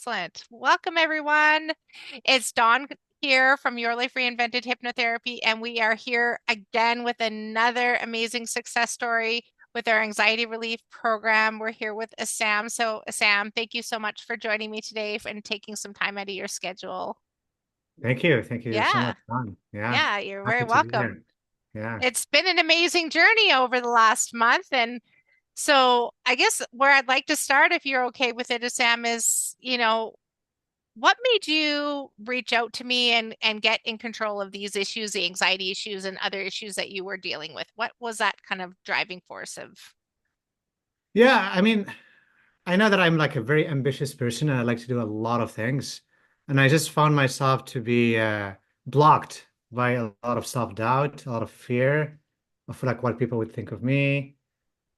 Excellent. Welcome, everyone. It's Dawn here from Your Life Reinvented Hypnotherapy, and we are here again with another amazing success story with our anxiety relief program. We're here with Issam. So, Issam, thank you so much for joining me today and taking some time out of your schedule. Thank you. Thank you so Yeah, much, Don. Yeah. yeah, you're very Happy to be welcome. here. Yeah. It's been an amazing journey over the last month, and so I guess where I'd like to start, if you're okay with it, Sam, is, what made you reach out to me and get in control of these issues, the anxiety issues and other issues that you were dealing with? What was that kind of driving force of? Yeah. I know that I'm like a very ambitious person and I like to do a lot of things. And I just found myself to be blocked by a lot of self-doubt, a lot of fear of like what people would think of me,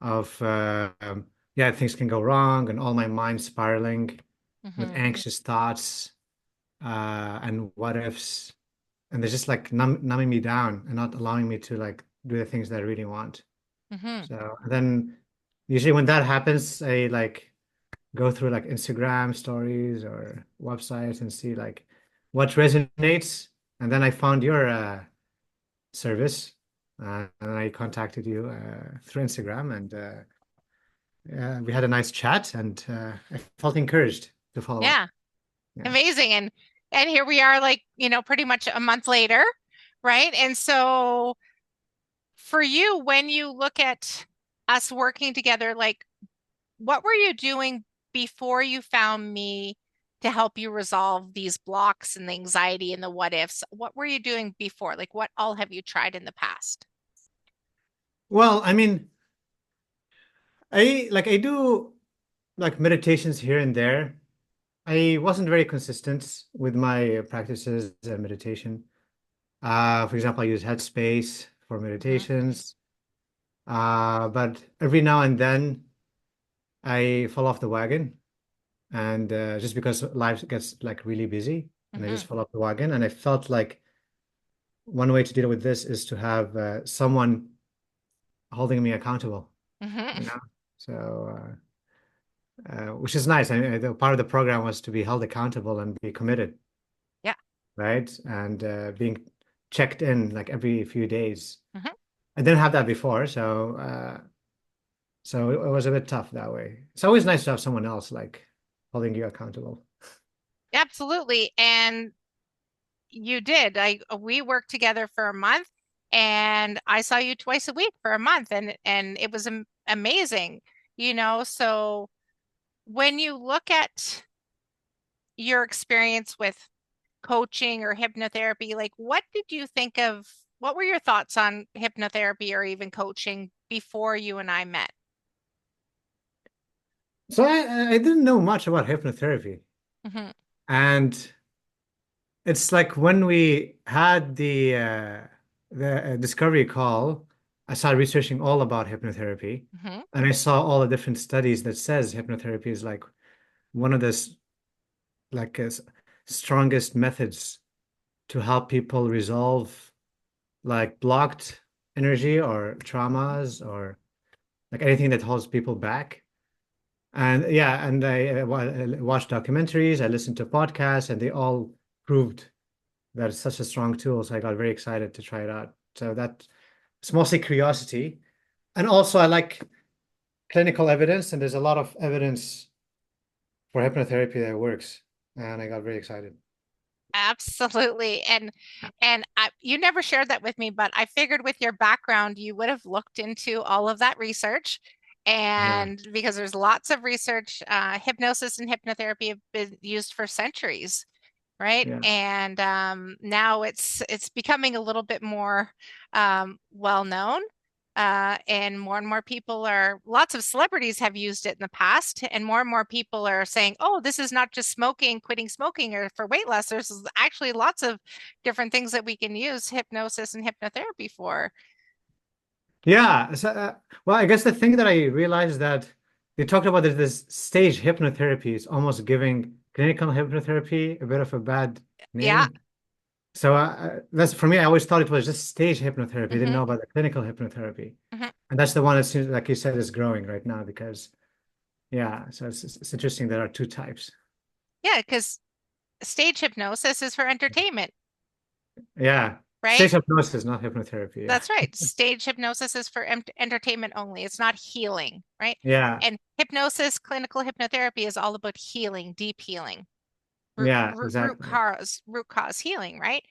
of yeah, things can go wrong and all my mind spiraling with Hmm. anxious thoughts and what ifs. And they're just like numbing me down and not allowing me to like do the things that I really want. Hmm. So then usually when that happens, I like go through like Instagram stories or websites and see like what resonates. And then I found your service and I contacted you through Instagram and we had a nice chat and I felt encouraged to follow up. Yeah, Yeah. amazing. And here we are, like, pretty much a month later, right? And so for you, when you look at us working together, like, what were you doing before you found me to help you resolve these blocks and the anxiety and the what ifs? What were you doing before? Like, what all have you tried in the past? Well, I do like meditations here and there. I wasn't very consistent with my practices and meditation. For example, I use Headspace for Hmm. meditations. But every now and then I fall off the wagon and just because life gets like really busy and I just Hmm. fall off the wagon. And I felt like one way to deal with this is to have someone holding me accountable, Hmm. you know? So, which is nice. Part of the program was to be held accountable and be committed, Yeah. right? And being checked in like every few days. Hmm. I didn't have that before, so it was a bit tough that way. It's always nice to have someone else like holding you accountable. Absolutely. And you did. We worked together for a month and I saw you twice a week for a month and it was amazing, So when you look at your experience with coaching or hypnotherapy, like what did you think of, what were your thoughts on hypnotherapy or even coaching before you and I met? So I didn't know much about hypnotherapy, Hmm. and it's like when we had the discovery call, I started researching all about hypnotherapy, Hmm. and I saw all the different studies that says hypnotherapy is like one of the like strongest methods to help people resolve like blocked energy or traumas or like anything that holds people back. And yeah, and I watched documentaries, I listened to podcasts, and they all proved that it's such a strong tool. So I got very excited to try it out. So that it's mostly curiosity. And also I like clinical evidence, and there's a lot of evidence for hypnotherapy that works. And I got very excited. Absolutely. You never shared that with me, but I figured with your background, you would have looked into all of that research. Yeah, And because there's lots of research, hypnosis and hypnotherapy have been used for centuries, right? yeah. And now it's becoming a little bit more well known. And more people are, lots of celebrities have used it in the past, and more people are saying, oh, this is not just smoking, quitting smoking, or for weight loss. There's actually lots of different things that we can use hypnosis and hypnotherapy for. Yeah. So, well, I guess the thing that I realized that they talked about this stage hypnotherapy is almost giving clinical hypnotherapy a bit of a bad Yeah. name. So that's for me. I always thought it was just stage hypnotherapy. I didn't Hmm. know about the clinical hypnotherapy, Hmm. and that's the one that seems, like you said, is growing right now because yeah. So it's interesting. There are two types. Yeah, because stage hypnosis is for entertainment, Yeah. right? Stage hypnosis, not hypnotherapy. Yeah. That's right. Stage hypnosis is for entertainment only. It's not healing, right? Yeah. And hypnosis, clinical hypnotherapy is all about healing, deep healing, Yeah, exactly. root cause healing, right?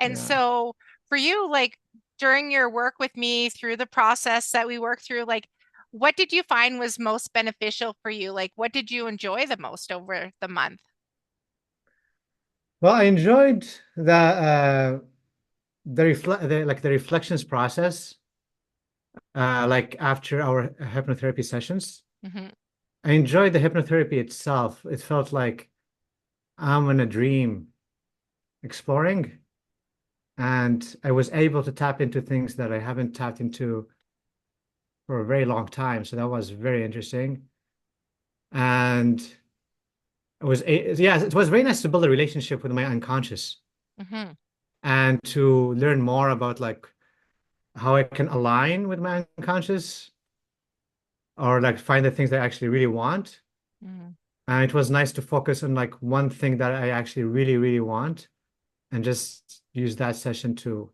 And Yeah. so for you, like during your work with me through the process that we worked through, like what did you find was most beneficial for you? Like what did you enjoy the most over the month? Well, I enjoyed the reflections process, like after our hypnotherapy sessions. Hmm. I enjoyed the hypnotherapy itself. It felt like I'm in a dream exploring, and I was able to tap into things that I haven't tapped into for a very long time. So that was very interesting. And it was very nice to build a relationship with my unconscious Hmm. and to learn more about like how I can align with my unconscious or like find the things that I actually really want. Hmm. And it was nice to focus on like one thing that I actually really, really want and just use that session to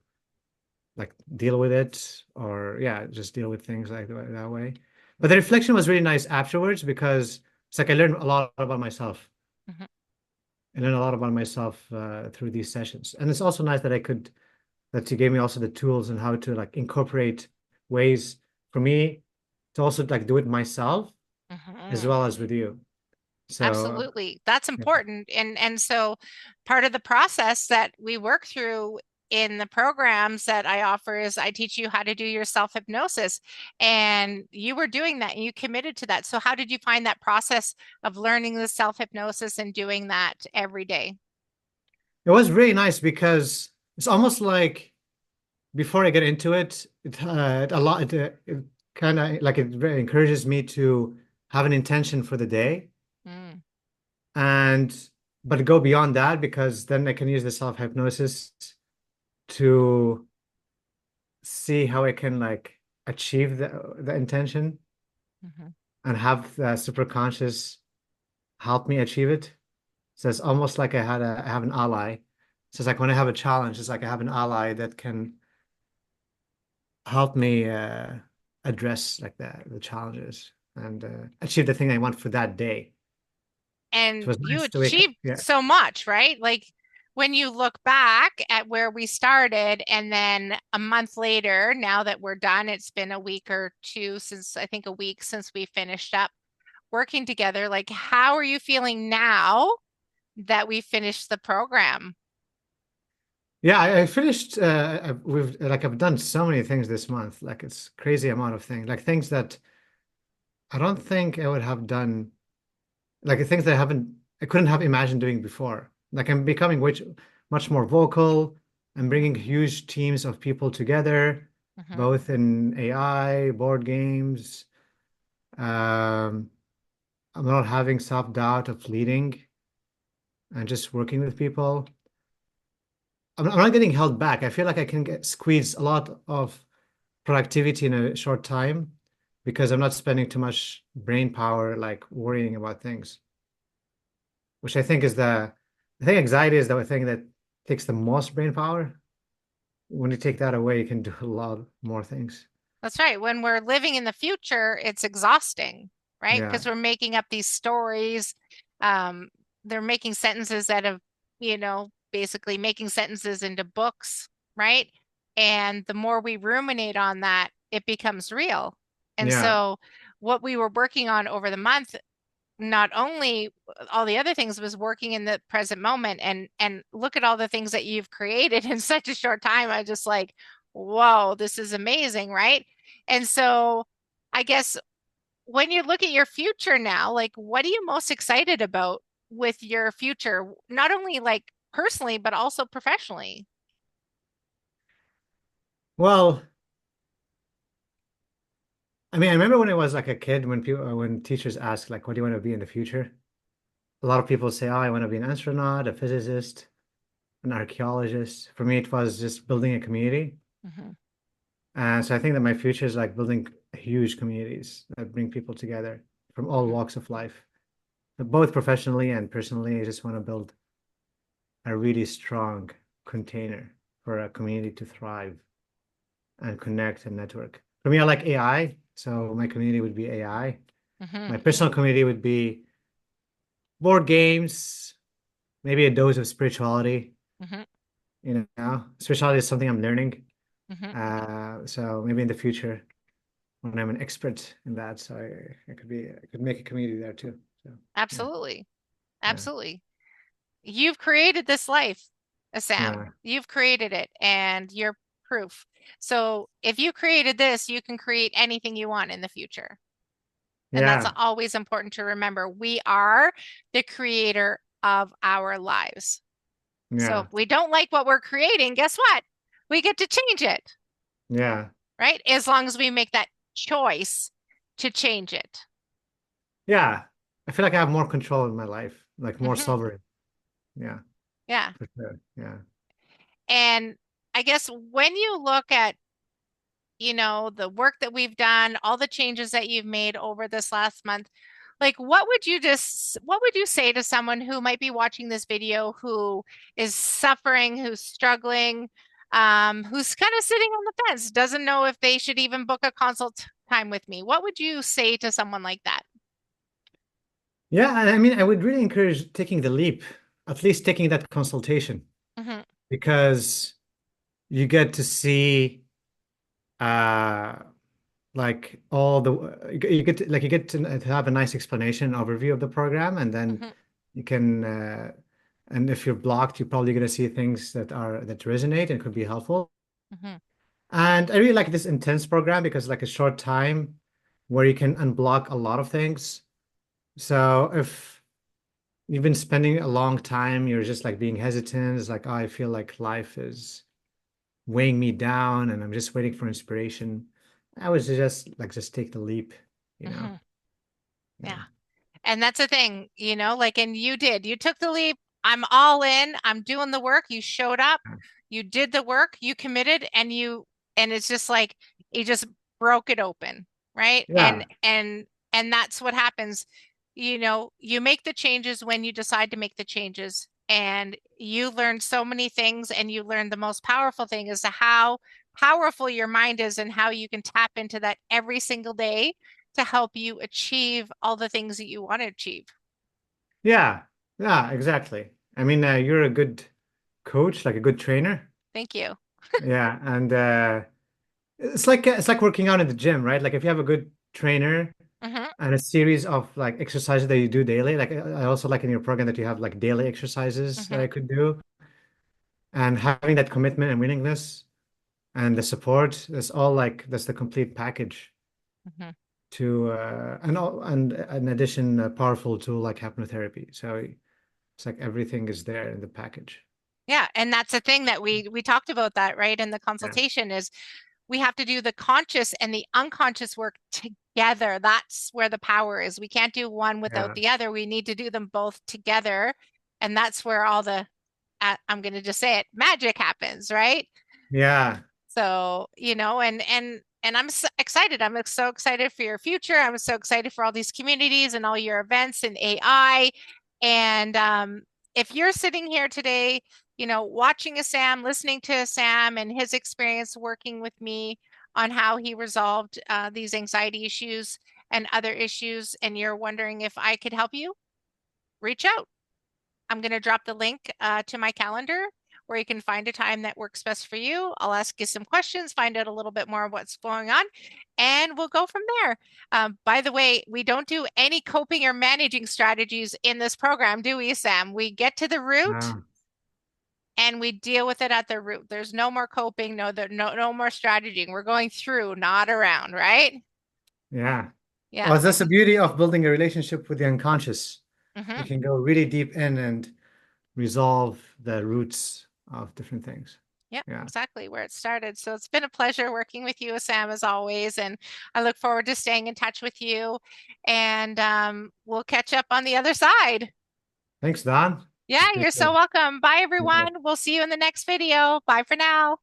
like deal with it or yeah, just deal with things like that way. But the reflection was really nice afterwards because it's like I learned a lot about myself. Hmm. I learned a lot about myself through these sessions. And it's also nice that that you gave me also the tools and how to like incorporate ways for me to also like do it myself as Hmm. well as with you. So Absolutely. That's yeah. important. And so part of the process that we work through in the programs that I offer is I teach you how to do your self-hypnosis. And you were doing that and you committed to that. So how did you find that process of learning the self-hypnosis and doing that every day? It was really nice because it's almost like before I get into it, it kind of like it very encourages me to have an intention for the day Mm, and but go beyond that because then I can use the self-hypnosis to see how I can like achieve the intention mhm. and have the superconscious help me achieve it. So it's almost like I have an ally. So it's like when I have a challenge, it's like I have an ally that can help me address like the challenges and achieve the thing I want for that day. It And was you nice to wake up. achieved Yeah. so much, right? Like when you look back at where we started, and then a month later, now that we're done, it's been a week or two since I think a week since we finished up working together. Like, how are you feeling now that we finished the program? Yeah, I finished I've done so many things this month. Like it's crazy amount of things. Like things that I don't think I would have done, like things that I couldn't have imagined doing before. Like I'm becoming much more vocal. I'm bringing huge teams of people together, Hmm. both in AI, board games. Um, I'm not having self-doubt of leading and just working with people. I'm not getting held back. I feel like I can squeeze a lot of productivity in a short time because I'm not spending too much brain power like worrying about things, which I think I think anxiety is the thing that takes the most brain power. When you take that away, you can do a lot more things. That's right. When we're living in the future, it's exhausting, right? Yeah. Because we're making up these stories. Um, they're making sentences that have, basically making sentences into books, right? And the more we ruminate on that, it becomes real. And Yeah. so, what we were working on over the month, not only all the other things, was working in the present moment, and look at all the things that you've created in such a short time. I just like, whoa, this is amazing, right? And so I guess when you look at your future now, like what are you most excited about with your future, not only like personally but also professionally? Well, I mean, I remember when I was like a kid when teachers ask like, what do you want to be in the future? A lot of people say, oh, I want to be an astronaut, a physicist, an archaeologist. For me, it was just building a community. Hmm. And so I think that my future is like building huge communities that bring people together from all Hmm. walks of life. both professionally and personally. I just want to build a really strong container for a community to thrive and connect and network. For me, I like AI, so my community would be AI. Hmm. My personal community would be board games, maybe a dose of spirituality. Hmm. Spirituality is something I'm learning. Hmm. So maybe in the future, when I'm an expert in that, so I could make a community there too. So yeah, Absolutely. yeah, Absolutely. You've created this life, Sam. yeah, You've created it and you're proof. So if you created this, you can create anything you want in the future. And that's yeah, always important to remember. We are the creator of our lives. So yeah, if we don't like what we're creating, guess what? We get to change it, yeah, right? As long as we make that choice to change it. yeah. I feel like I have more control in my life, like more Hmm. sovereign. Yeah, Yeah. for sure. Yeah. And I guess when you look at, the work that we've done, all the changes that you've made over this last month, like what would you say to someone who might be watching this video who is suffering, who's struggling, who's kind of sitting on the fence, doesn't know if they should even book a consult time with me? What would you say to someone like that? Yeah, and I mean, I would really encourage taking the leap, at least taking that consultation, Hmm. because you get to see uh like all the you get to have a nice explanation overview of the program, and then Hmm. you can and if you're blocked, you're probably going to see things that resonate and could be helpful. Hmm. And I really like this intense program because like a short time where you can unblock a lot of things. So if you've been spending a long time, you're just like being hesitant, it's like, oh, I feel like life is weighing me down and I'm just waiting for inspiration. I would suggest like just take the leap, you know? Hmm. Yeah. Yeah. And that's the thing, like, and you did, you took the leap. I'm all in. I'm doing the work. You showed up, you did the work, you committed, and it's just like, you just broke it open, right? Yeah. And that's what happens. You make the changes when you decide to make the changes. And you learn so many things, and you learn the most powerful thing is to how powerful your mind is and how you can tap into that every single day to help you achieve all the things that you want to achieve. Yeah. Yeah, exactly. I mean, you're a good coach, like a good trainer. Thank you. Yeah. And it's like working out in the gym, right? Like if you have a good trainer Hmm. and a series of like exercises that you do daily, like I also like in your program that you have like daily exercises that Hmm. I could do, and having that commitment and willingness and the support, that's all like that's the complete package Hmm. to and in addition a powerful tool like hypnotherapy. So it's like everything is there in the package. Yeah, and that's the thing that we talked about that, right? In the Yeah. consultation is we have to do the conscious and the unconscious work together. That's where the power is. We can't do one without Yeah. the other. We need to do them both together. And that's where all the, I'm going to just say it, magic happens, right? Yeah. So, and I'm so excited. I'm so excited for your future. I'm so excited for all these communities and all your events and AI. And if you're sitting here today, watching a Sam, listening to a Sam and his experience working with me on how he resolved these anxiety issues and other issues, and you're wondering if I could help you, reach out. I'm going to drop the link to my calendar where you can find a time that works best for you. I'll ask you some questions, find out a little bit more of what's going on, and we'll go from there. By the way, we don't do any coping or managing strategies in this program, do we, Sam? We get to the root Wow. and we deal with it at the root. There's no more coping, no more strategizing. We're going through, not around, right? Yeah. Yeah. Well, that's the beauty of building a relationship with the unconscious. You Hmm. can go really deep in and resolve the roots of different things. Yep, Yeah. exactly where it started. So it's been a pleasure working with you, Sam, as always. And I look forward to staying in touch with you. And we'll catch up on the other side. Thanks, Don. Yeah, It's been you're so good. welcome. Bye, Yeah. everyone. We'll see you in the next video. Bye for now.